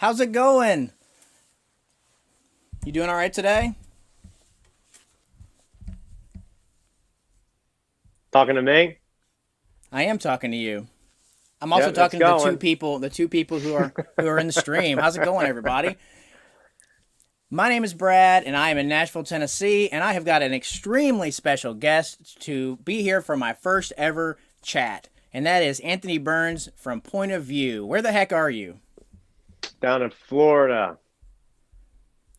How's it going? You doing all right today? Talking to me? I am talking to you. I'm also Yep, it's talking to going. the two people who are in the stream. How's it going, everybody? My name is Brad, and I am in Nashville, Tennessee, and I have got an extremely special guest to be here for my first ever chat, and that is Anthony Burns from Point of View. Where the heck are you? Down in Florida.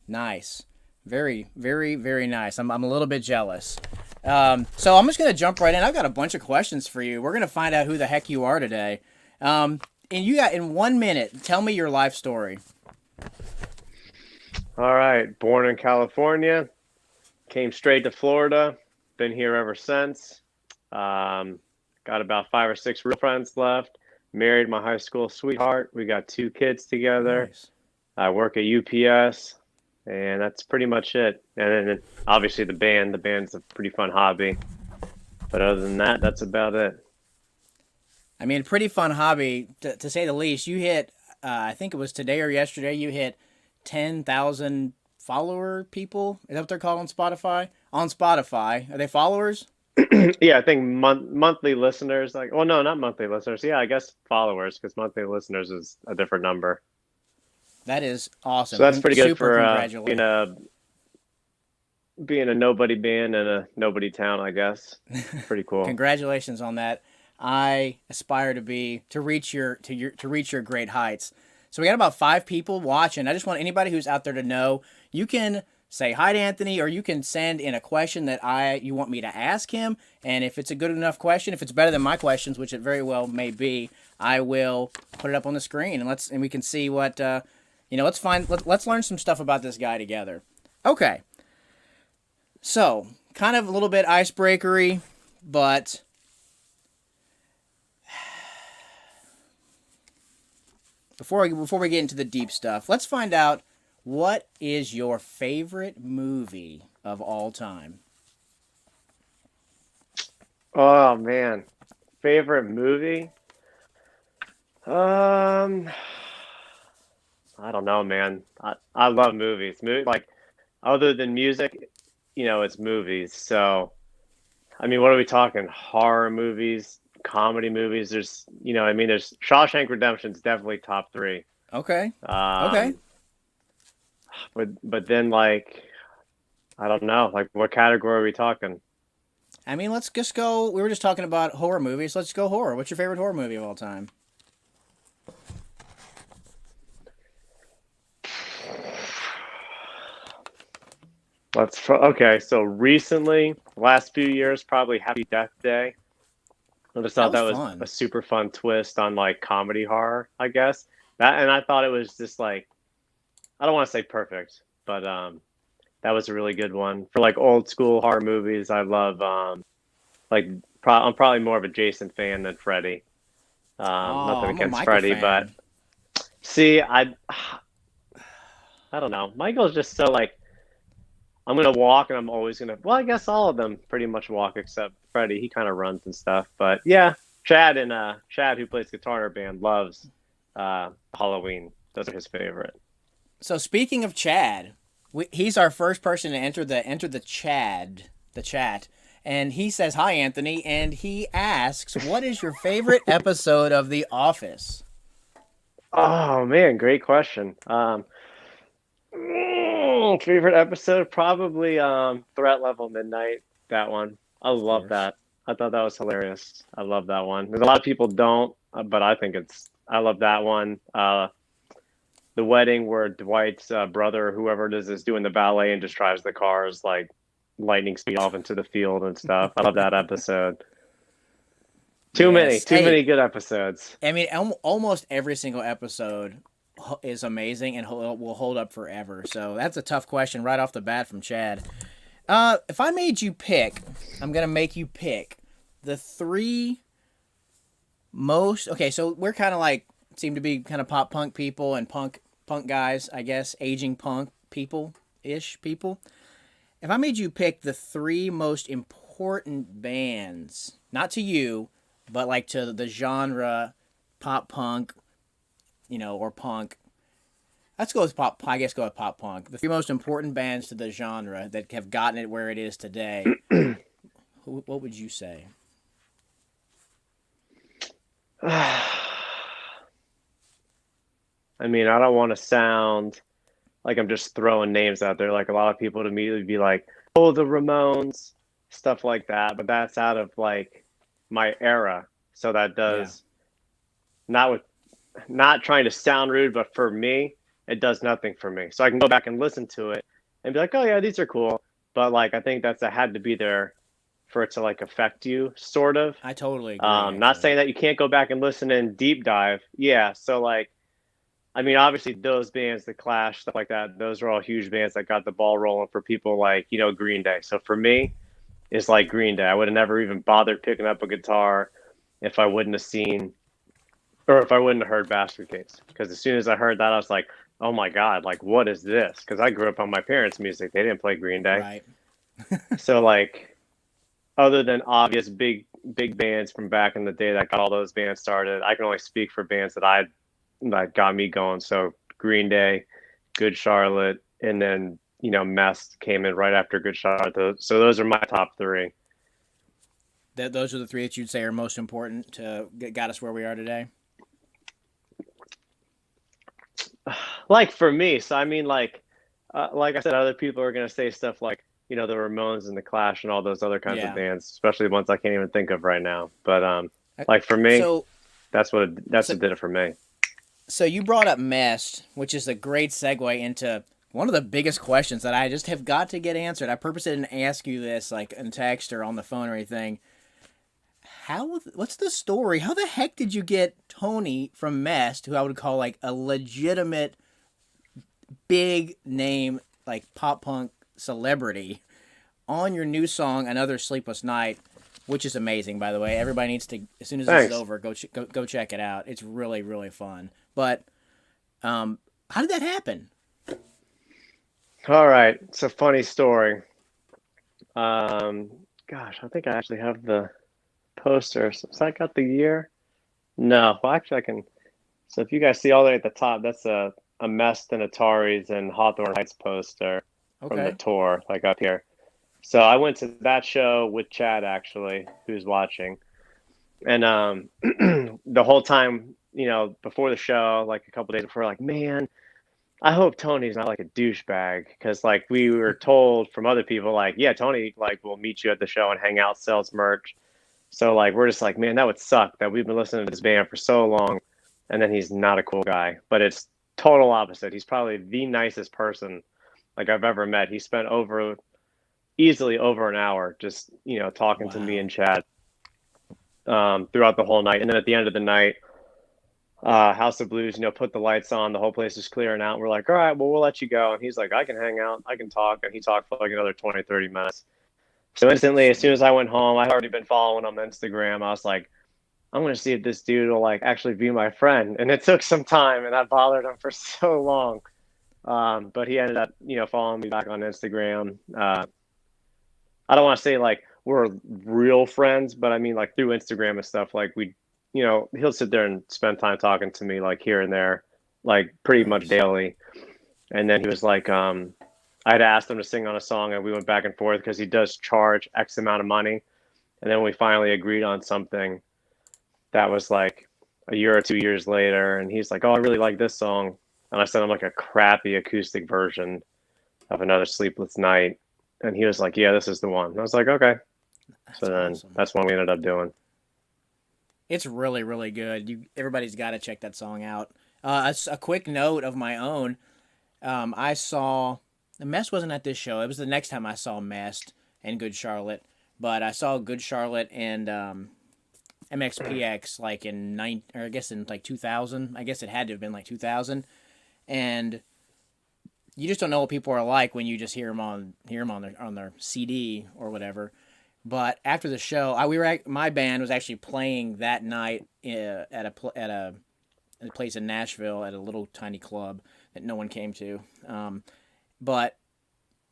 Nice. Very, very, very nice. I'm a little bit jealous. So I'm just going to jump right in. I've got a bunch of questions for you. We're going to find out who the heck you are today. And you got, in 1 minute, tell me your life story. All right. Born in California. Came straight to Florida. Been here ever since. Got about 5 or 6 real friends left. Married my high school sweetheart. We got 2 kids together. Nice. I work at UPS. And that's pretty much it. And then obviously the band. The band's a pretty fun hobby. But other than that, that's about it. I mean, pretty fun hobby, to say the least. You hit, I think it was today or yesterday, you hit 10,000 follower people. Is that what they're called on Spotify? On Spotify. Are they followers? Yeah, I think monthly listeners, like, well, no, not monthly listeners. Yeah, I guess followers, because monthly listeners is a different number. That is So awesome. that's pretty good Super for congratulations. being a nobody band in a nobody town, I guess. Pretty cool. Congratulations on that. I aspire to reach your great heights. So we got about 5 people watching. I just want anybody who's out there to know you can say hi to Anthony, or you can send in a question that you want me to ask him. And if it's a good enough question, if it's better than my questions, which it very well may be, I will put it up on the screen and we can see what let's learn some stuff about this guy together. Okay. So, kind of a little bit icebreakery, but before we get into the deep stuff, let's find out, what is your favorite movie of all time? Oh man, favorite movie? Um, I don't know, man. I love movies. Like, other than music, it's movies. So, I mean, what are we talking? Horror movies, comedy movies. There's Shawshank Redemption's definitely top three. Okay. Okay. Um, but then, like, I don't know, like, what category are we talking? I mean, let's just go. We were just talking about horror movies. Let's go horror. What's your favorite horror movie of all time? Okay. So recently, last few years, probably Happy Death Day. I just That thought was that was a fun. super fun twist on, like, comedy horror, I guess. And I thought it was just, like, I don't want to say perfect, but that was a really good one for, like, old school horror movies. I love like I'm probably more of a Jason fan than Freddy. Oh, Nothing I'm a against Michael Freddy, but fan. see, I don't know. Michael's just so, like, I'm gonna walk and I'm always gonna. Well, I guess all of them pretty much walk except Freddy. He kind of runs and stuff. But yeah, Chad, who plays guitar in our band, loves Halloween. Those are his favorite. So speaking of Chad, he's our first person to enter the chat, and he says hi, Anthony, and he asks, "What is your favorite episode of The Office?" Oh man, great question. Favorite episode, probably Threat Level Midnight. That one. I Of love course. that. I thought that was hilarious. I love that one. There's a lot of people don't, but I love that one. The wedding where Dwight's brother, whoever it is doing the ballet and just drives the cars like lightning speed off into the field and stuff. I love that episode. Yes. Too Hey, many good episodes. I mean, almost every single episode is amazing and will hold up forever. So that's a tough question right off the bat from Chad. If I made you pick, I'm gonna make you pick the three most. Okay, so we're kind of like seem to be kind of pop punk people and punk guys, I guess, aging punk people. If I made you pick the three most important bands, not to you, but like to the genre, pop punk, or punk, Let's go with pop. I guess go with pop punk. The three most important bands to the genre that have gotten it where it is today. What would you say? I mean, I don't want to sound like I'm just throwing names out there. Like a lot of people would immediately be like, "Oh, the Ramones," stuff like that. But that's out of like my era. So that Yeah, does not with not trying to sound rude, but for me, it does nothing for me. So I can go back and listen to it and be like, "Oh yeah, these are cool." But like I think that's a had to be there for it to like affect you, sort of. I totally agree. Not Actually, saying that you can't go back and listen and deep dive. Yeah. So like I mean, obviously those bands, The Clash, stuff like that, those are all huge bands that got the ball rolling for people like, Green Day. So for me, it's like Green Day. I would have never even bothered picking up a guitar if I wouldn't have seen or if I wouldn't have heard Basket Case. Because as soon as I heard that, I was like, oh my God, like what is this? Because I grew up on my parents' music. They didn't play Green Day. right? So like other than obvious big bands from back in the day that got all those bands started, I can only speak for bands that got me going. So Green Day, Good Charlotte, and then Mest came in right after Good Charlotte. So those are my top three. Those are the three that you'd say are most important to got us where we are today. Like for me, so I mean, like I said, other people are gonna say stuff like the Ramones and the Clash and all those other kinds of Yeah. bands, especially ones I can't even think of right now. But I- like for me, So, that's so, what did it for me. so you brought up Mest, which is a great segue into one of the biggest questions that I just have got to get answered. I purposely didn't ask you this like in text or on the phone or anything. What's the story? How the heck did you get Tony from Mest, who I would call like a legitimate big name like pop punk celebrity, on your new song Another Sleepless Night, which is amazing, by the way. Everybody needs to, as soon as this is Thanks. over, go check it out. It's really really fun. But how did that happen? All right, it's a funny story. Um, Gosh, I think I actually have the poster. So, has that got the year? No. Well, actually, I can. So if you guys see all the way at the top, that's a Mest and Ataris and Hawthorne Heights poster from the Okay. tour, like up here. So I went to that show with Chad actually, who's watching, and the whole time, before the show, like a couple days before, like, man, I hope Tony's not like a douchebag, because like we were told from other people, like, yeah, Tony like will meet you at the show and hang out, sells merch. So like we're just like, man, that would suck that we've been listening to this band for so long, and then he's not a cool guy. But it's total opposite. He's probably the nicest person like I've ever met. He spent easily over an hour just talking to me Wow. and Chad throughout the whole night, and then at the end of the night, House of Blues, put the lights on, the whole place is clearing out. We're like, all right, well, we'll let you go. And he's like, I can hang out, I can talk. And he talked for like another 20, 30 minutes. So instantly, as soon as Sweet. I went home, I'd already been following him on Instagram. I was like, I'm going to see if this dude will like actually be my friend. And it took some time, and that bothered him for so long. But he ended up, following me back on Instagram. I don't want to say like we're real friends, but I mean like through Instagram and stuff. Like he'll sit there and spend time talking to me like here and there, like pretty much Nice. daily. And then he was like, I'd asked him to sing on a song, and we went back and forth because he does charge X amount of money. And then we finally agreed on something that was like a year or 2 years later. And he's like, oh, I really like this song. And I sent him like a crappy acoustic version of Another Sleepless Night. And he was like, yeah, this is the one. And I was like, okay. So That's then awesome. that's what we ended up doing. It's really really good. Everybody's got to check that song out. A quick note of my own. I saw the Mest wasn't at this show. It was the next time I saw Mest and Good Charlotte, but I saw Good Charlotte and MXPX like or I guess in like 2000. I guess it had to have been like 2000. And you just don't know what people are like when you just hear them on their CD or whatever. But after the show, my band was actually playing that night at a place in Nashville at a little tiny club that no one came to. But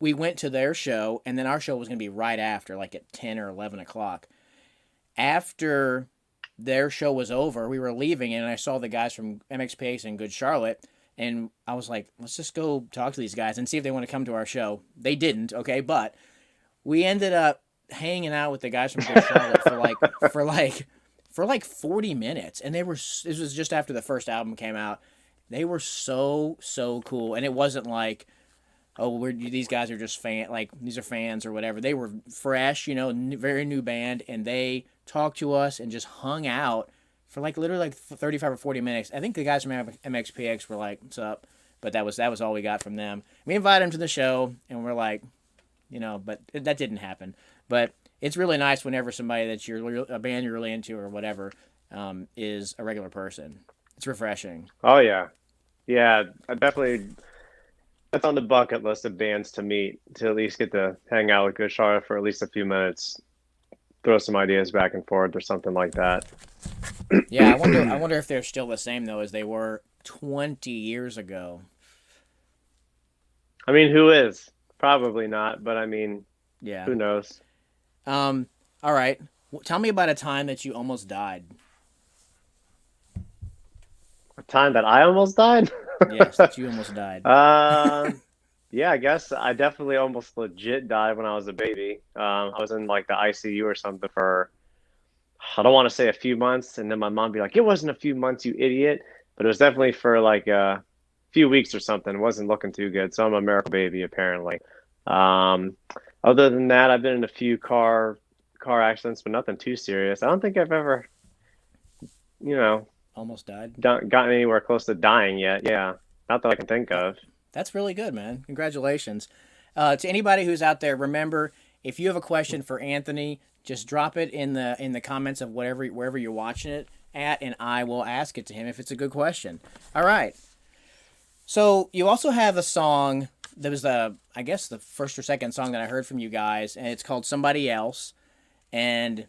we went to their show, and then our show was going to be right after, like at 10 or 11 o'clock. After their show was over, we were leaving, and I saw the guys from MXPX and Good Charlotte, And I was like, let's just go talk to these guys and see if they want to come to our show. They didn't, okay, but we ended up hanging out with the guys from Good Charlotte for like 40 minutes, and this was just after the first album came out. They were so cool, and it wasn't like, oh, these guys are just these are fans or whatever. They were fresh, very new band, and they talked to us and just hung out for like literally like 35 or 40 minutes. I think the guys from MXPX were like, "What's up?" But that was all we got from them. We invited them to the show, and we're like, but that didn't happen. But it's really nice whenever somebody a band you're really into or whatever is a regular person. It's refreshing. Oh yeah, yeah. I definitely. That's on the bucket list of bands to meet, to at least get to hang out with Good Charlotte for at least a few minutes, throw some ideas back and forth or something like that. Yeah, I wonder if they're still the same though as they were 20 years ago. I mean, who is? Probably not, but I mean, Yeah. who knows? All right. Tell me about a time that you almost died. A time that I almost died? Yes, that you almost died. Yeah, I guess I definitely almost legit died when I was a baby. I was in like the ICU or something for, I don't want to say a few months, and then my mom be like, "It wasn't a few months, you idiot," but it was definitely for like a few weeks or something. It wasn't looking too good, so I'm a miracle baby apparently. Um, Other than that, I've been in a few car accidents, but nothing too serious. I don't think I've ever, you know, Almost died. gotten anywhere close to dying yet. Yeah, not that I can think of. That's really good, man. Congratulations. To anybody who's out there, remember, if you have a question for Anthony, just drop it in the comments of wherever you're watching it at, and I will ask it to him if it's a good question. All right. So you also have a song that was I guess the first or second song that I heard from you guys, and it's called "Somebody Else," and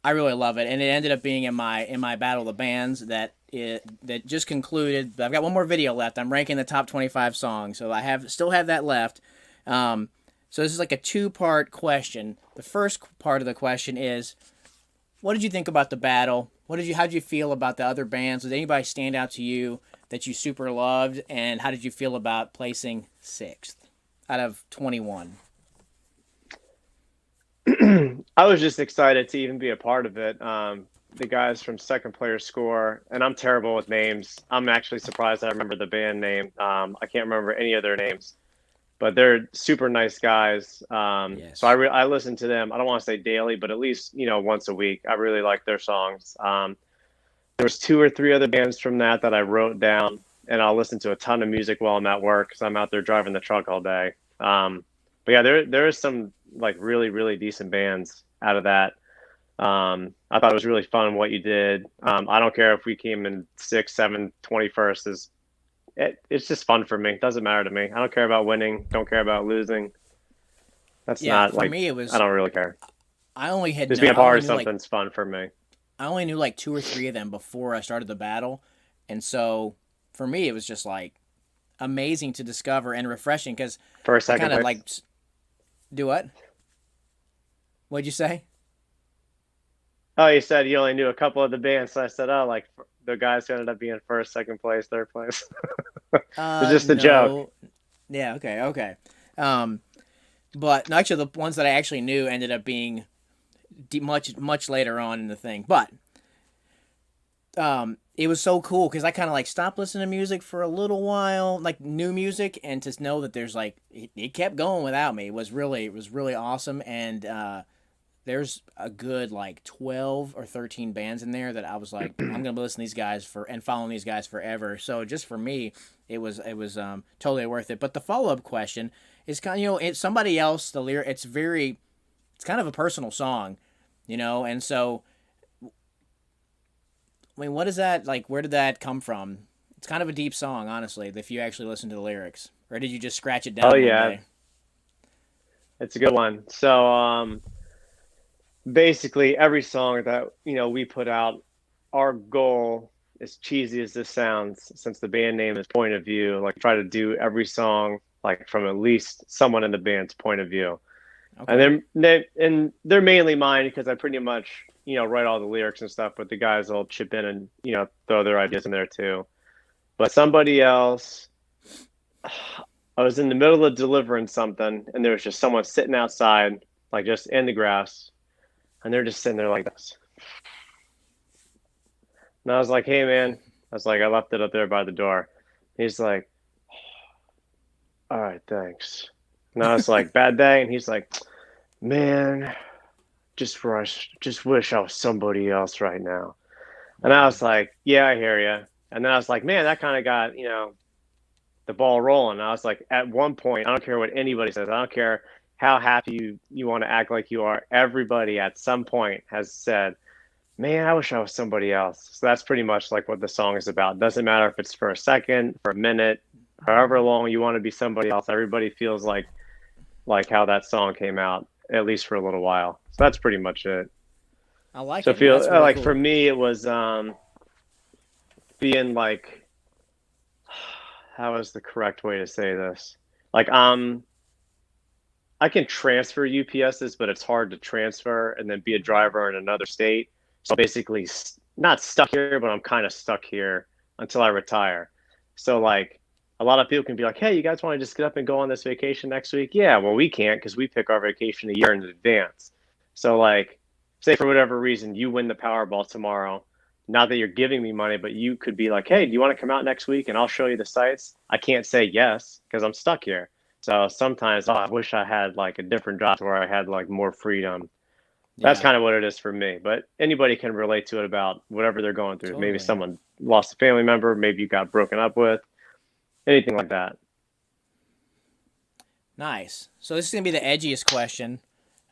I really love it. And it ended up being in my battle of the bands that just concluded. I've got one more video left. I'm ranking the top 25 songs, so still have that left. So this is like a two-part question. The first part of the question is, what did you think about the battle? How did you feel about the other bands? Did anybody stand out to you that you super loved? And how did you feel about placing 6th out of 21? I was just excited to even be a part of it. The guys from Second Player Score, and I'm terrible with names. I'm actually surprised I remember the band name. I can't remember any of their names, but they're super nice guys. Yes. So I listen to them. I don't want to say daily, but at least once a week. I really like their songs. There was 2 or 3 other bands from that I wrote down, and I'll listen to a ton of music while I'm at work because I'm out there driving the truck all day. But yeah, there is some like really, really decent bands out of that. I thought it was really fun what you did. I don't care if we came in 6th, 7th, 21st. It's just fun for me. It doesn't matter to me. I don't care about winning. Don't care about losing. That's not for like me it was. I don't really care. I only had Just no, being a I part only of knew like something's fun for me. I only knew like 2 or 3 of them before I started the battle, and so for me it was just like amazing to discover and refreshing because For a I second kind of place. like do what? What'd you say? Oh, you said you only knew a couple of the bands, so I said, oh, like the guys who ended up being first, second place, third place. It's just a joke. No. Yeah, okay. Um, but no, actually, the ones that I actually knew ended up being much later on in the thing. But it was so cool because I kind of like stopped listening to music for a little while, like new music, and to know that there's like it kept going without me was really awesome. And there's a good like 12 or 13 bands in there that I was like, I'm gonna listen to these guys and following these guys forever. So just for me, it was totally worth it. But the follow up question is kind of it's somebody else. The lyric it's kind of a personal song, and so I mean, what is that like? Where did that come from? It's kind of a deep song, honestly, if you actually listen to the lyrics, or did you just scratch it down Oh one yeah, day? it's a good one. So basically every song that we put out, our goal, as cheesy as this sounds, since the band name is Point of View, like try to do every song like from at least someone in the band's point of view. And Okay. they're mainly mine because I pretty much write all the lyrics and stuff, but the guys will chip in and throw their ideas in there too. But somebody else, I was in the middle of delivering something, and there was just someone sitting outside, like just in the grass, and they're just sitting there like this. And I was like, "Hey, man," I was like, "I left it up there by the door." He's like, "All right, thanks." And I was like, "Bad day," and he's like, "Man, just wish I was somebody else right now." And I Wow. was like, "Yeah, I hear you." And then I was like, "Man, that kind of got the ball rolling." I was like, at one point, I don't care what anybody says, I don't care how happy you want to act like you are. Everybody at some point has said, "Man, I wish I was somebody else." So that's pretty much like what the song is about. It doesn't matter if it's for a second, for a minute, however long you want to be somebody else. Everybody feels like how that song came out, at least for a little while. So that's pretty much it. I like So it. No, feel that's really like for cool. me, it was being like, how is the correct way to say this? Like I can transfer UPSs, but it's hard to transfer and then be a driver in another state. So basically, not stuck here, but I'm kind of stuck here until I retire. So like, a lot of people can be like, "Hey, you guys want to just get up and go on this vacation next week?" Yeah, well, we can't because we pick our vacation a year in advance. So like, say for whatever reason you win the Powerball tomorrow. Not that you're giving me money, but you could be like, "Hey, do you want to come out next week and I'll show you the sites?" I can't say yes because I'm stuck here. So sometimes, I wish I had like a different job where I had like more freedom. That's Yeah, kind of what it is for me. But anybody can relate to it about whatever they're going through. Maybe totally. someone lost a family member, maybe you got broken up with, anything like that. Nice. So this is gonna be the edgiest question.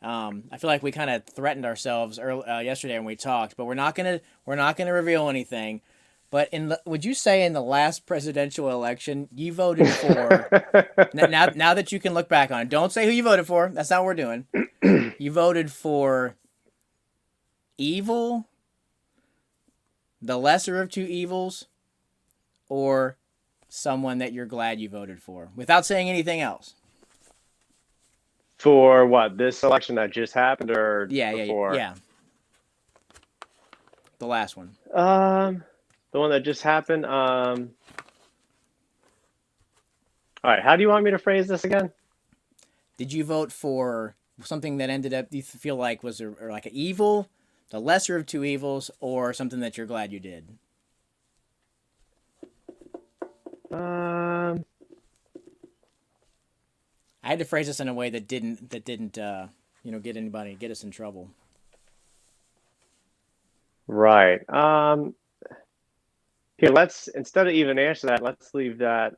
I feel like we kind of threatened ourselves yesterday when we talked, but we're not gonna reveal anything. But would you say in the last presidential election you voted for? Now that you can look back on it, don't say who you voted for. That's not what we're doing. You voted for evil, the lesser of two evils, or someone that you're glad you voted for, without saying anything else. For what, this election that just happened or Yeah, yeah, before? yeah. The last one. Um, the one that just happened. All right, how do you want me to phrase this again? Did you vote for something that ended up you feel like was or like an evil, the lesser of two evils, or something that you're glad you did? Um, I had to phrase this in a way that didn't get us in trouble. right. Here, let's instead of even answer that, let's leave that.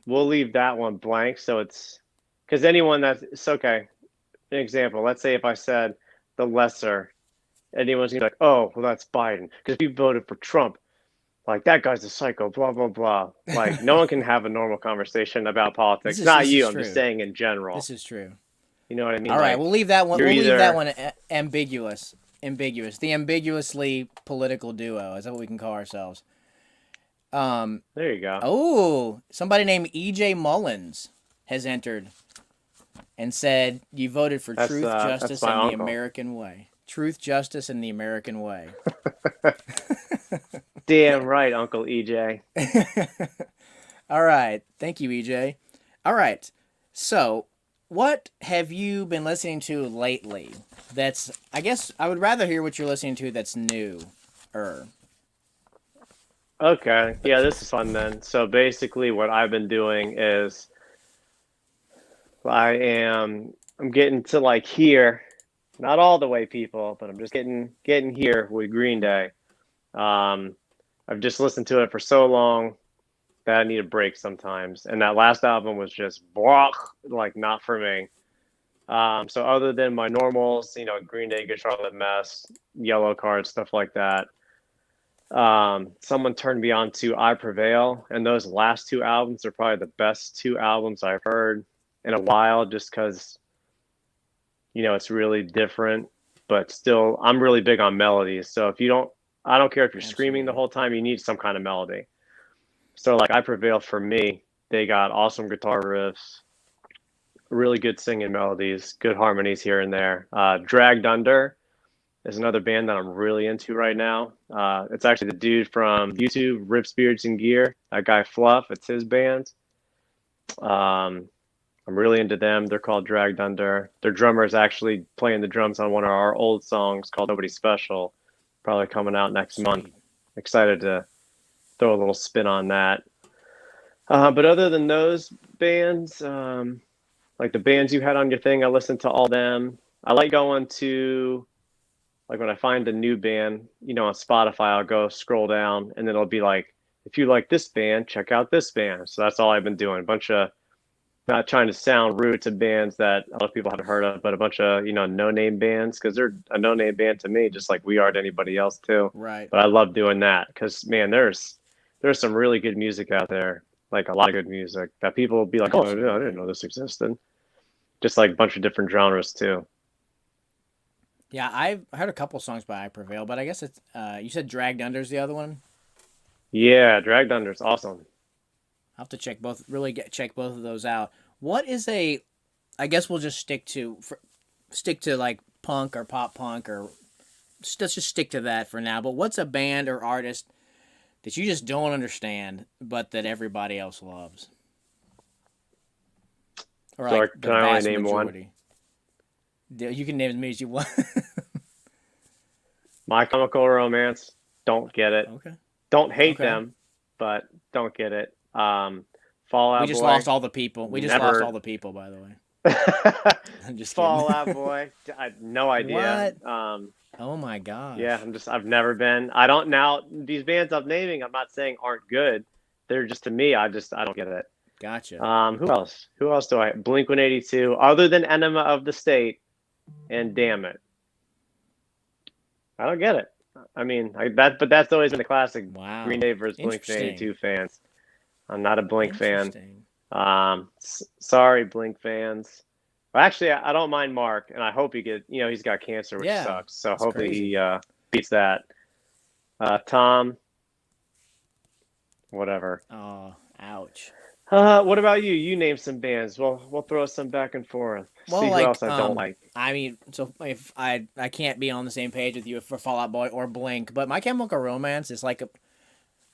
We'll leave that one blank. So it's because anyone that's it's okay. An example. Let's say if I said the lesser, anyone's gonna be like, "Oh, well, that's Biden," because we voted for Trump. Like that guy's a psycho. Blah blah blah. Like no one can have a normal conversation about This politics. is Not this is you. I'm just true. saying in general. This is true. You know what I mean? All right, Like we'll leave that one. you're We'll leave that either one ambiguous. Ambiguous. The ambiguously political duo. Is that what we can call ourselves? Um. there. You go. Oh, somebody named E.J. Mullins has entered and said you voted for truth, That's justice, my and the uncle. American way. Truth, justice, and the American way. Damn right, Uncle EJ. All right. Thank you, EJ. All right. So, what have you been listening to lately? I guess I would rather hear what you're listening to that's new. Okay. Yeah, this is fun then. So basically what I've been doing is I'm getting to like here, not all the way people, but I'm just getting here with Green Day. Um I've just listened to it for so long that I need a break sometimes. And that last album was just blah, like not for me. So other than my normals, Green Day, Good Charlotte Mess, Yellow Card, stuff like that, someone turned me on to I Prevail, and those last two albums are probably the best two albums I've heard in a while, just because it's really different, but still, I'm really big on melodies. So I don't care if you're screaming the Absolutely. whole time, you need some kind of melody. So like I Prevail for me, they got awesome guitar riffs, really good singing melodies, good harmonies here and there. Dragged Under, is another band that I'm really into right now. It's actually the dude from YouTube, Rips, Beards, and Gear. That guy Fluff. It's his band. Um, I'm really into them. They're called Dragged Under. Their drummer is actually playing the drums on one of our old songs called Nobody Special, probably coming out next month. Sweet. Excited to throw a little spin on that. But other than those bands, like the bands you had on your thing, I listen to all them. I like going to like when I find a new band, on Spotify, I'll go scroll down and then it'll be like, if you like this band, check out this band. So that's all I've been doing. A bunch of not trying to sound rude to bands that a lot of people haven't heard of, but a bunch of, no-name bands because they're a no-name band to me, just like we are to anybody else too. Right. But I love doing that because man, there's some really good music out there, like a lot of good music that people will be like, oh, yeah, I didn't know this existed. Just like a bunch of different genres too. Yeah, I've heard a couple songs by I Prevail, but I guess it's you said Dragged Under's the other one. Yeah, Dragged Under is awesome. I'll have to check both. Really check both of those out. What is a? I guess we'll just stick to like punk or pop punk or let's just stick to that for now. But what's a band or artist that you just don't understand, but that everybody else loves? Or So like the can I only vast name one? majority. You can name as many as you want. My Chemical Romance. Don't get it. Okay. Don't hate Okay. them, but don't get it. Fall We Out just Boy. lost all the people. We just lost Never. all the people, by the way. I'm just kidding. Fall Out Boy. I had no idea. What? Oh my gosh. Yeah, I've never been. I don't now these bands I'm naming, I'm not saying aren't good. They're just to me, I don't get it. Gotcha. Who else? Who else do I Blink 182 other than Enema of the State and Damn It. I don't get it. I mean, but that's always been the classic Wow. Green Day versus Blink 182 fans. I'm not a Blink fan. Interesting. Sorry, Blink fans. Well, actually, I don't mind Mark, and I hope he's got cancer, which Yeah, sucks. So that's hopefully crazy. he beats that. Tom, whatever. Oh, ouch. What about you? You name some bands. Well, we'll throw some back and forth. Well, See who like, else I don't like. I mean, so if I can't be on the same page with you for Fall Out Boy or Blink, but My Chemical Romance is like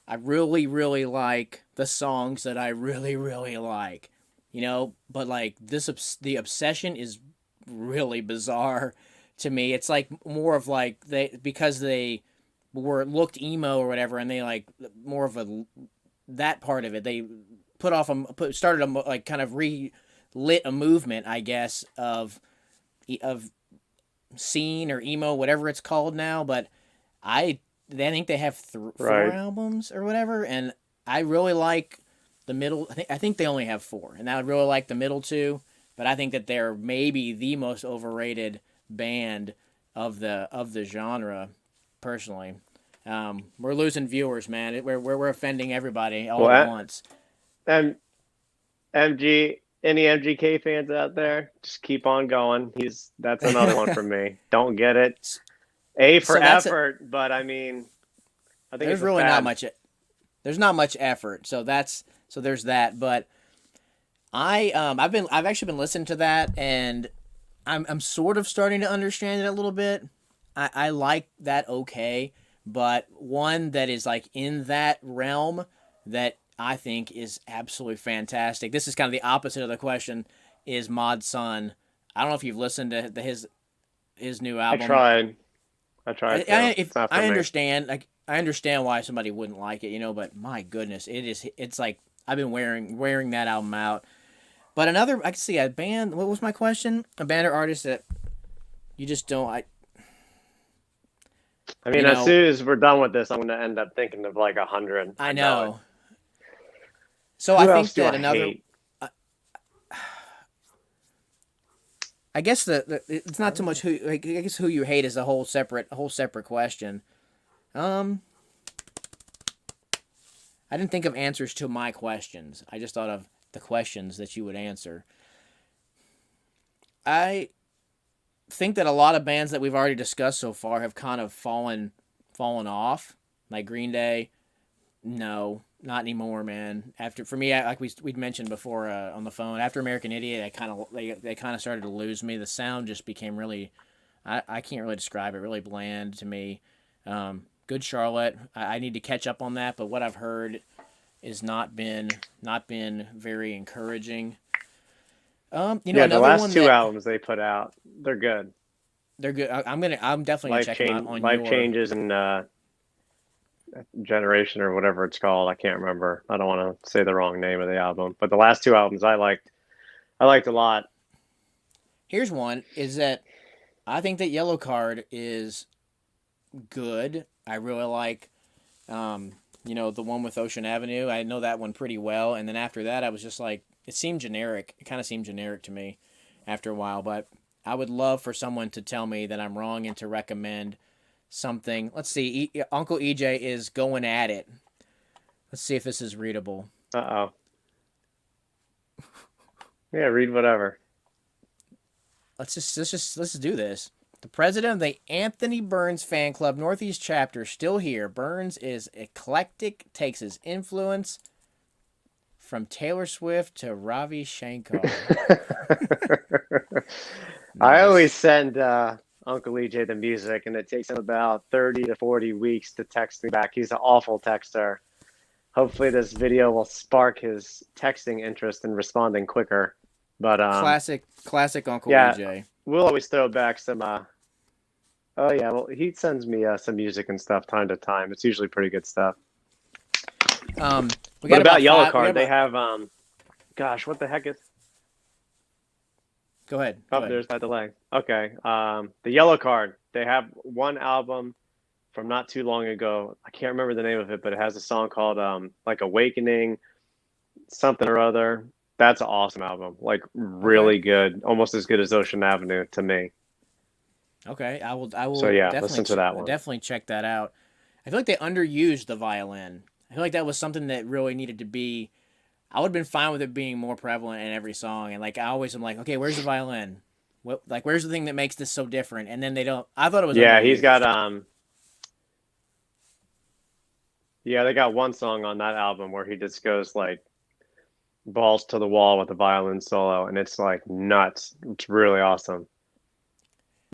I really, really like the songs that I really, really like, but like the obsession is really bizarre to me. It's like more of like because they were looked emo or whatever, and they like more of that part of it. They started like kind of relit a movement, I guess, of scene or emo, whatever it's called now. But I think they have four Right. albums or whatever, and I really like the middle. I think they only have four, and I would really like the middle two. But I think that they're maybe the most overrated band of the genre, personally. We're losing viewers, man. We're offending everybody all at once. And MG, any MGK fans out there, just keep on going. That's another one for me. Don't get it. A for effort, but I mean, I think there's really not much. There's not much effort, so there's that. But I've actually been listening to that, and I'm sort of starting to understand it a little bit. I like that okay, but one that is like in that realm that I think is absolutely fantastic. This is kind of the opposite of the question. Is Mod Sun? I don't know if you've listened to his new album. I tried. I understand. Like I understand why somebody wouldn't like it, but my goodness, it's like I've been wearing that album out. But I can see a band. What was my question? A band or artist that you just don't. I mean, as soon as we're done with this, I'm going to end up thinking of like 100. I know. So Who I else think do that I another. hate? I guess it's not too much who. Like, I guess who you hate is a whole separate question. I didn't think of answers to my questions. I just thought of the questions that you would answer. I think that a lot of bands that we've already discussed so far have kind of fallen off. Like Green Day, no, not anymore, man. For me, like we'd mentioned before on the phone, after American Idiot, they kind of started to lose me. The sound just became really I can't really describe it. Really bland to me. Good Charlotte. I need to catch up on that, but what I've heard is not been very encouraging. Yeah, the Another last one two that albums they put out, they're good. they're good. I'm definitely gonna check them out on Life your. changes and generation or whatever it's called. I can't remember. I don't want to say the wrong name of the album, but the last two albums I liked. I liked a lot. Here's one is that I think that Yellow Card is good. I really like, the one with Ocean Avenue. I know that one pretty well. And then after that, I was just like, it seemed generic. It kind of seemed generic to me after a while. But I would love for someone to tell me that I'm wrong and to recommend something. Let's see. Uncle EJ is going at it. Let's see if this is readable. Uh-oh. Yeah, read whatever. Let's just do this. The president of the Anthony Burns fan club Northeast chapter still here. Burns is eclectic, takes his influence from Taylor Swift to Ravi Shankar. I Nice. always send Uncle EJ the music, and it takes him about 30 to 40 weeks to text me back. He's an awful texter. Hopefully, this video will spark his texting interest in responding quicker. But Classic Uncle yeah, EJ. we'll always throw back some. Oh yeah, well he sends me some music and stuff time to time. It's usually pretty good stuff. We What got about about Yellow five. Card? They have gosh, what the heck is? Go ahead. Oh, there's that delay. Okay, the Yellow Card. They have one album from not too long ago. I can't remember the name of it, but it has a song called like Awakening, something or other. That's an awesome album. Like really good, almost as good as Ocean Avenue to me. Okay, I will So yeah, definitely listen to that one. definitely check that out. I feel like they underused the violin. I feel like that was something that really needed to be. I would have been fine with it being more prevalent in every song. And like I always am like, okay, where's the violin? What like where's the thing that makes this so different? And then they don't. I thought it was Yeah, he's got underused. yeah, they got one song on that album where he just goes like balls to the wall with a violin solo, and it's like nuts. It's really awesome.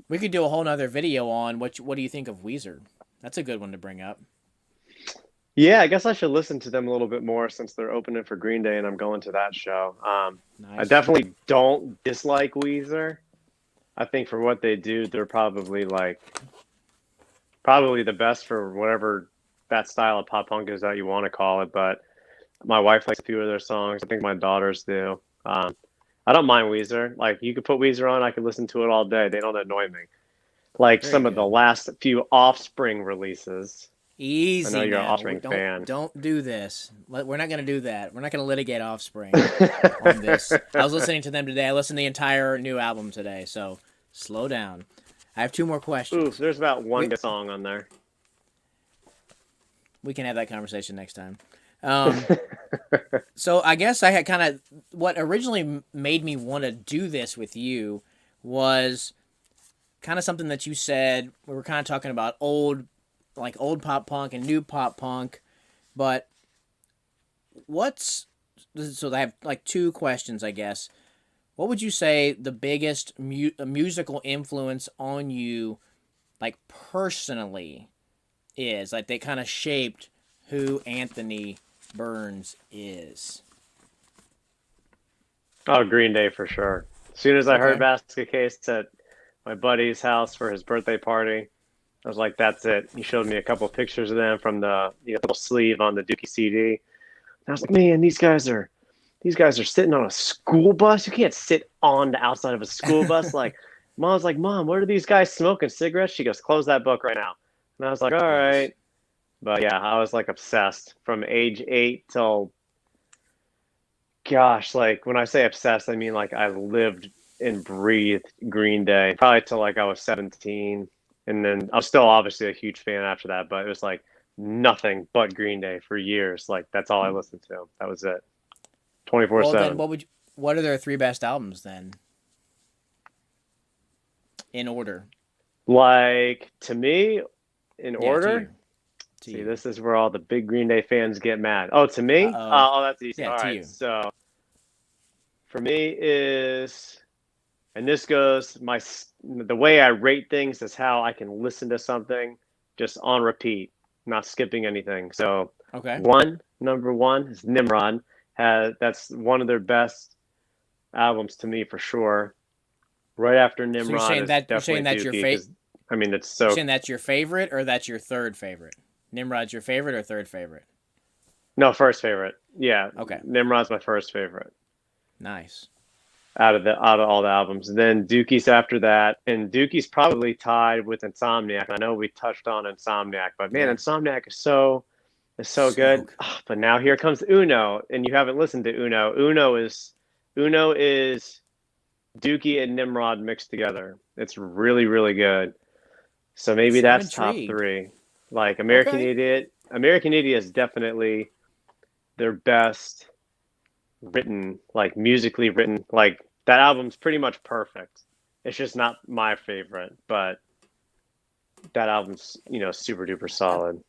We could do a whole nother video on what do you think of Weezer? That's a good one to bring up. Yeah, I guess I should listen to them a little bit more since they're opening for Green Day and I'm going to that show. I Nice. definitely don't dislike Weezer. I think for what they do, they're probably the best for whatever that style of pop punk is that you want to call it. But my wife likes a few of their songs. I think my daughters do. I don't mind Weezer. Like you could put Weezer on, I could listen to it all day. They don't annoy me. Like Very some of the good. last few Offspring releases. I know Easy you're an now. Offspring Don't fan. don't do this. We're not gonna do that. We're not gonna litigate Offspring on this. I was listening to them today. I listened to the entire new album today. So slow down. I have two more Ooh, questions. there's about one We good song on there. we can have that conversation next time. Um, so I guess I had kind of what originally made me want to do this with you was kind of something that you said. We were kind of talking about old pop punk and new pop punk, but what's so I have like two questions, I guess. What would you say the biggest musical influence on you, like personally, is? Like they kind of shaped who Anthony Burns is. Oh, Green Day for sure. As soon as I heard Okay. Basket Case at my buddy's house for his birthday party, I was like, "That's it." He showed me a couple of pictures of them from the little sleeve on the Dookie CD. And I was like, "Man, these guys are sitting on a school bus. You can't sit on the outside of a school bus." Like, Mom's like, "Mom, what are these guys smoking cigarettes?" She goes, "Close that book right now." And I was like, "All Nice. right." But yeah, I was like obsessed from age 8 till gosh, like when I say obsessed, I mean like I lived and breathed Green Day probably till like I was 17. And then I was still obviously a huge fan after that, but it was like nothing but Green Day for years. Like that's all I listened to. That was it. Well, then 24/7. what are their three best albums then in order? Like to me, in Yeah, to order. you. To See, you. this is where all the big Green Day fans get mad. Oh, to Uh me? oh. Oh, that's easy. Yeah, All to right. you. So for me is And this goes the way I rate things is how I can listen to something just on repeat, not skipping anything. So Okay. number one is Nimrod. That's one of their best albums to me for sure. Right after So you're Nimrod saying is that definitely Dookie because I mean it's you're so saying that's your favorite, or that's your third favorite? Nimrod's your favorite or third favorite? no first favorite. Yeah, Okay. Nimrod's my first favorite Nice. out of all the albums. And then Dookie's after that, and Dookie's probably tied with Insomniac. I know we touched on Insomniac, but man, Yeah. Insomniac is so So good. good. Ah, but now here comes Uno, and you haven't listened to Uno. Uno is Dookie and Nimrod mixed together. It's really really good. So maybe I'm that's top intrigued. three. Like Okay. American Idiot is definitely their best written, like musically written. Like that album's pretty much perfect. It's just not my favorite, but that album's super duper I, solid.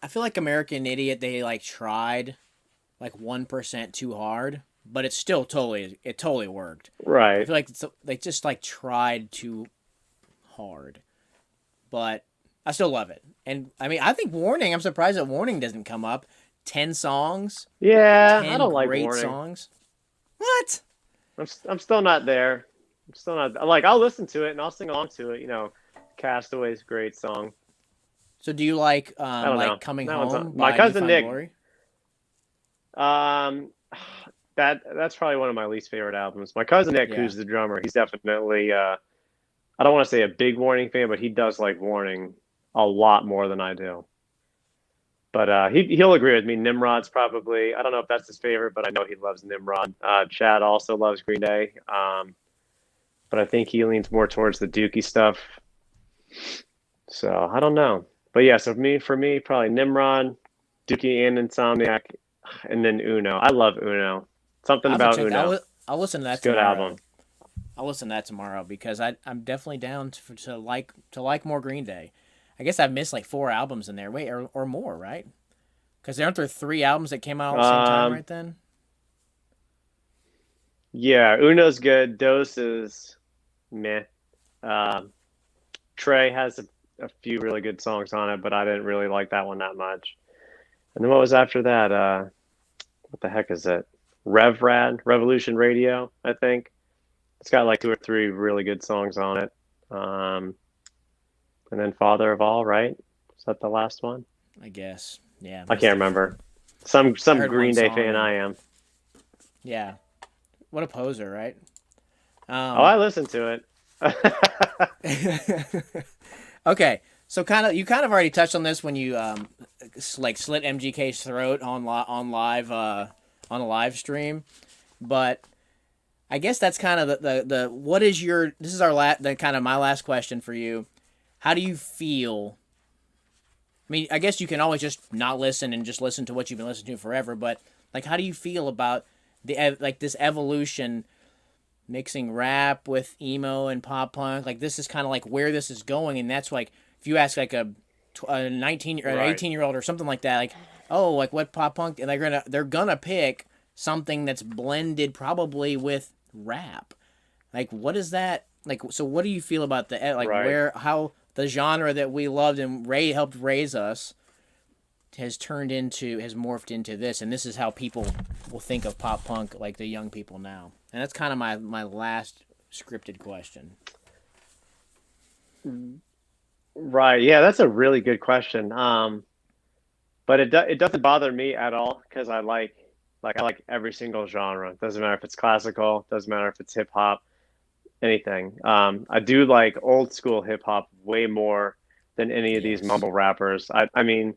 I feel like American Idiot, they like tried like 1% too hard, but it totally worked. I Right. feel like they just like tried too hard, but I still love it. And I mean, I think Warning. I'm surprised that Warning doesn't come up. 10 songs, Yeah, I 10 don't like great Warning. songs. What? I'm still not there. I'm still not like I'll listen to it and I'll sing along to it. Castaway's a great song. So do you I don't know. like Coming That one's Home my by cousin Newfound Nick. Glory? Um, that's probably one of my least favorite albums. My cousin Nick, Yeah. who's the drummer, he's definitely I don't want to say a big Warning fan, but he does like Warning a lot more than I do. But he'll agree with me. Nimrod's probably I don't know if that's his favorite, but I know he loves Nimrod. Chad also loves Green Day, but I think he leans more towards the Dookie stuff. So I don't know. But yeah, so for me, probably Nimrod, Dookie and Insomniac, and then Uno. I love Uno. Something I'll have to about check. Uno. I'll listen to It's that a good album. tomorrow. I'll listen to that tomorrow because I'm definitely down to like more Green Day. I guess I've missed like 4 albums in there. Wait, or more, right? Because aren't there 3 albums that came out at the same time Um, right then? yeah, Uno's good. Dose is meh. Um, Trey has a few really good songs on it, but I didn't really like that one that much. And then what was after that? What the heck is it? Revolution Radio, I think. It's got like two or three really good songs on it. Um, and then Father of All, right? Is that the last one? I guess. Yeah, I that's can't the one. remember. I Some heard one Green Day song fan and I am. yeah, what a poser, right? Oh, I Um, listened to it. okay, so you kind of already touched on this when you like slit MGK's throat on a live stream, but I guess that's kind of the what is your this is the kind of my last question for you. How do you feel? I mean, I guess you can always just not listen and just listen to what you've been listening to forever, but like how do you feel about like this evolution mixing rap with emo and pop punk? Like this is kind of like where this is going, and that's like if you ask like a 19 or an Right. 18-year-old or something like that, like oh, like what pop punk, and they're gonna pick something that's blended probably with rap. Like what is that? Like so, what do you feel about like Right. how the genre that we loved and Ray helped raise us has morphed into this, and this is how people will think of pop punk, like the young people now. And that's kind of my last scripted question. Right. Yeah, that's a really good question. But it doesn't bother me at all because I like every single genre. Doesn't matter if it's classical, doesn't matter if it's hip hop, anything. I do like old school hip hop way more than any of these Yes. mumble rappers. I mean,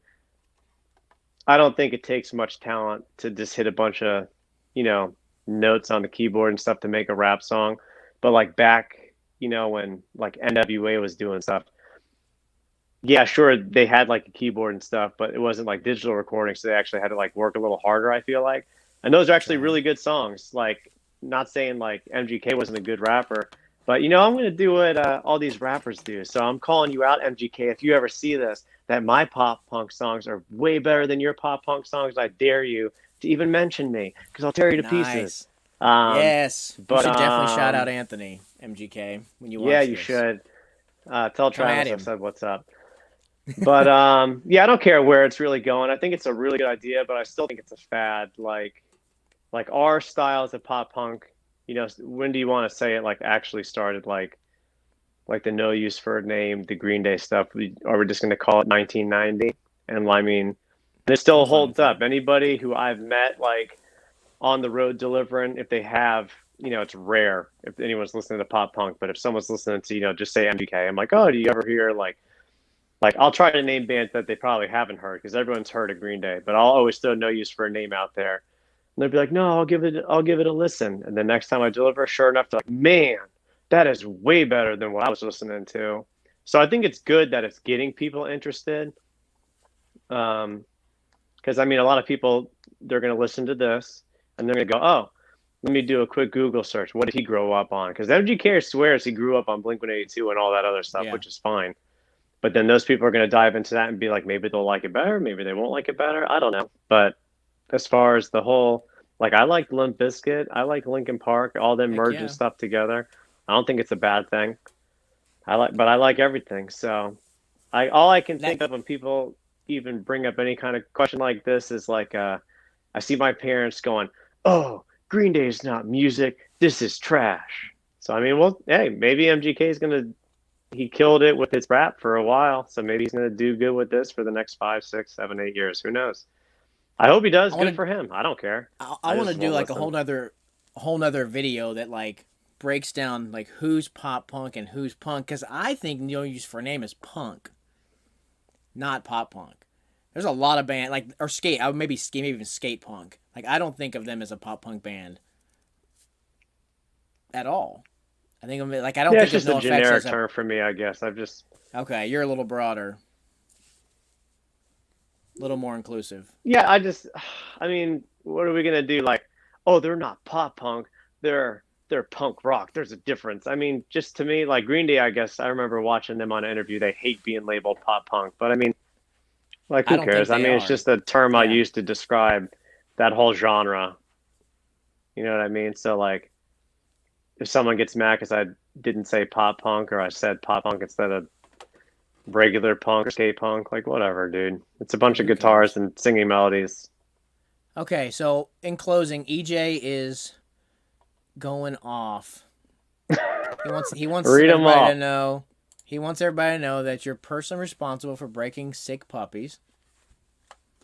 I don't think it takes much talent to just hit a bunch of, you know, notes on the keyboard and stuff to make a rap song. But like back, when like NWA was doing stuff, yeah, sure, they had like a keyboard and stuff, but it wasn't like digital recording, so they actually had to like work a little harder, I feel like. And those are actually Right. really good songs. Like, not saying like MGK wasn't a good rapper, but I'm going to do what all these rappers do. So I'm calling you out, MGK, if you ever see this, that my pop punk songs are way better than your pop punk songs. I dare you to even mention me because I'll tear you to pieces. Nice. Yes, you But should definitely shout out Anthony MGK when you yeah, watch you this. should tell Come at Travis I him. said what's up. But yeah, I don't care where it's really going. I think it's a really good idea, but I still think it's a fad. Like our styles of pop punk. When do you want to say it? Like actually started like the No Use for a Name, the Green Day stuff. Are we just going to call it 1990? And I mean, it I'm still fine with holds that. up. Anybody who I've met, like on the road delivering, if they have, it's rare if anyone's listening to pop punk, but if someone's listening to, just say MGK, I'm like, oh, do you ever hear like I'll try to name bands that they probably haven't heard because everyone's heard of Green Day, but I'll always throw No Use for a Name out there. And they'll be like, no, I'll give it a listen. And the next time I deliver, sure enough, they're like, man, that is way better than what I was listening to. So I think it's good that it's getting people interested. Because I mean, a lot of people, they're going to listen to this and they're going to go, oh, let me do a quick Google search. What did he grow up on? Because MGK swears he grew up on Blink 182 and all that other stuff, Yeah. which is fine. But then those people are going to dive into that and be like, maybe they'll like it better, maybe they won't like it better. I don't know. But as far as the whole, like, I like Limp Bizkit, I like Linkin Park, all them Heck merging yeah. stuff together. I don't think it's a bad thing. But I like everything. So all I can That think of when people even bring up any kind of question like this is like, I see my parents going, "Oh, Green Day is not music. This is trash." So I mean, well, hey, maybe MGK is gonna he killed it with his rap for a while, so maybe he's gonna do good with this for the next 5, 6, 7, 8 years. Who knows? I hope he does. I Good want for him. I don't care. I I want to just do won't like listen. a whole nother video that like breaks down like who's pop punk and who's punk because I think No Use for a Name is punk, not pop punk. There's a lot of band like or skate. I would maybe skate, maybe even skate punk. Like I don't think of them as a pop punk band at all. I think of it like I don't Yeah, think it's of just a No Effects as generic a term for me, I guess. I've just okay. You're a little broader, a little more inclusive. Yeah, I mean, what are we gonna do? Like, oh, they're not pop punk. They're punk rock. There's a difference. I mean, just to me, like Green Day, I guess I remember watching them on an interview. They hate being labeled pop punk, but I mean, like, I who don't think cares? I they mean, it's are. just a term I Yeah. use to describe that whole genre. You know what I mean? So like, if someone gets mad because I didn't say pop punk or I said pop punk instead of regular punk or skate punk, like whatever, dude. It's a bunch Yeah. of Who guitars cares? and singing melodies. Okay. So in closing, EJ is going off. He wants Read them everybody to all. know. He wants everybody to know that you're personally responsible for breaking sick puppies.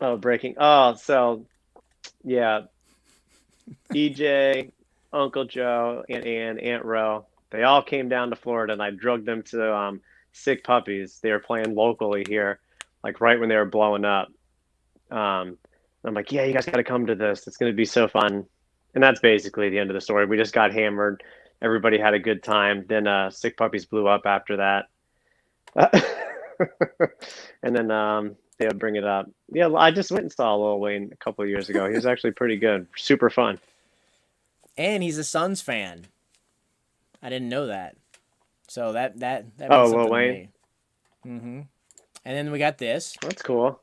Oh, breaking. Oh, so yeah, EJ, Uncle Joe, Aunt Ann, Aunt Ro, they all came down to Florida, and I drugged them to sick puppies. They were playing locally here, like right when they were blowing up. Um, I'm like, yeah, you guys got to come to this. It's going to be so fun. And that's basically the end of the story. We just got hammered. Everybody had a good time. Then sick puppies blew up after that. And then they would bring it up. Yeah, I just went and saw Lil Wayne a couple of years ago. He was actually pretty good, super fun. And he's a Suns fan. I didn't know that. So that Oh, means Lil something to Wayne, me. Mm-hmm. And then we got this. that's cool.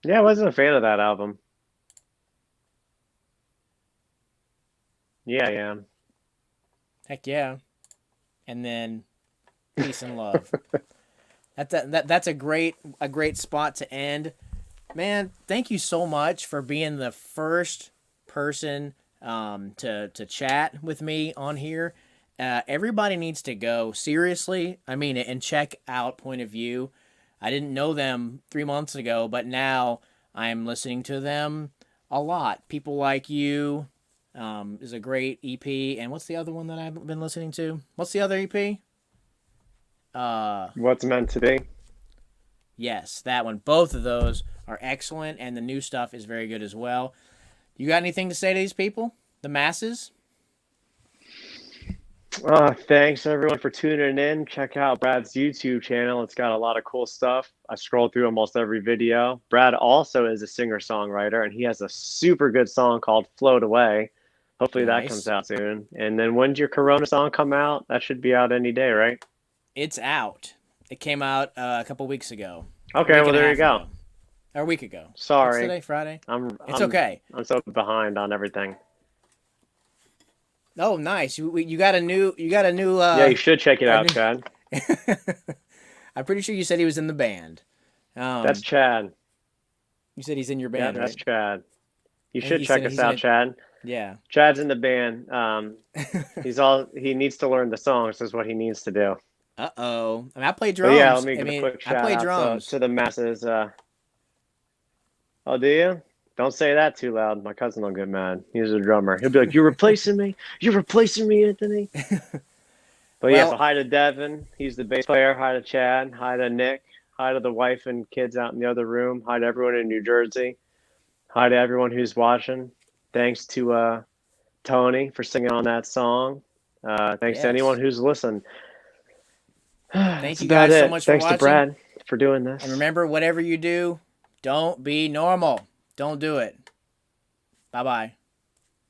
Yeah, I wasn't a fan of that album. Yeah, yeah. Heck yeah. And then peace and love. That's a great spot to end. Man, thank you so much for being the first person to chat with me on here. Everybody needs to go seriously. I mean, and check out Point of View. I didn't know them 3 months ago, but now I'm listening to them a lot. People Like You is a great EP. And what's the other one that I've been listening to? What's the other EP? Uh, What's meant to be. yes, that one. Both of those are excellent, and the new stuff is very good as well. You got anything to say to these people, the masses? Thanks everyone for tuning in. Check out Brad's YouTube channel. It's got a lot of cool stuff. I scroll through almost every video. Brad also is a singer-songwriter, and he has a super good song called Float Away. Hopefully that comes Nice. out soon. And then when's your Corona song come out? That should be out any day, right? It's out. It came out a couple weeks ago, a Okay, week well and a there you half go. ago. Or a week ago. What's Sorry. today? Friday? I'm It's I'm okay. I'm so behind on everything. Oh, nice. You got a new Yeah, you should check it a out, new Chad. I'm pretty sure you said he was in the band. That's Chad. You said he's in your Yeah, band, that's right? Chad. You I think should check us he's in out, it. Chad. Yeah. Chad's in the band. He needs to learn the songs is what he needs to do. Uh-oh. I mean, I play But yeah, let drums. me I give a mean, quick I shout play out drums. to the masses. Oh, do you? Don't say that too loud. My cousin will get mad. He's a drummer. He'll be like, "You're replacing me. You're replacing me, Anthony." But yeah, so Well, hi to Devin. He's the bass player. Hi to Chad. Hi to Nick. Hi to the wife and kids out in the other room. Hi to everyone in New Jersey. Hi to everyone who's watching. Thanks to Tony for singing on that song. Thanks to anyone yes. who's listened. Thank That's you about guys so it. much for Thanks to watching. Brad for doing And this. remember, whatever you do, don't be normal. Don't do it. Bye-bye.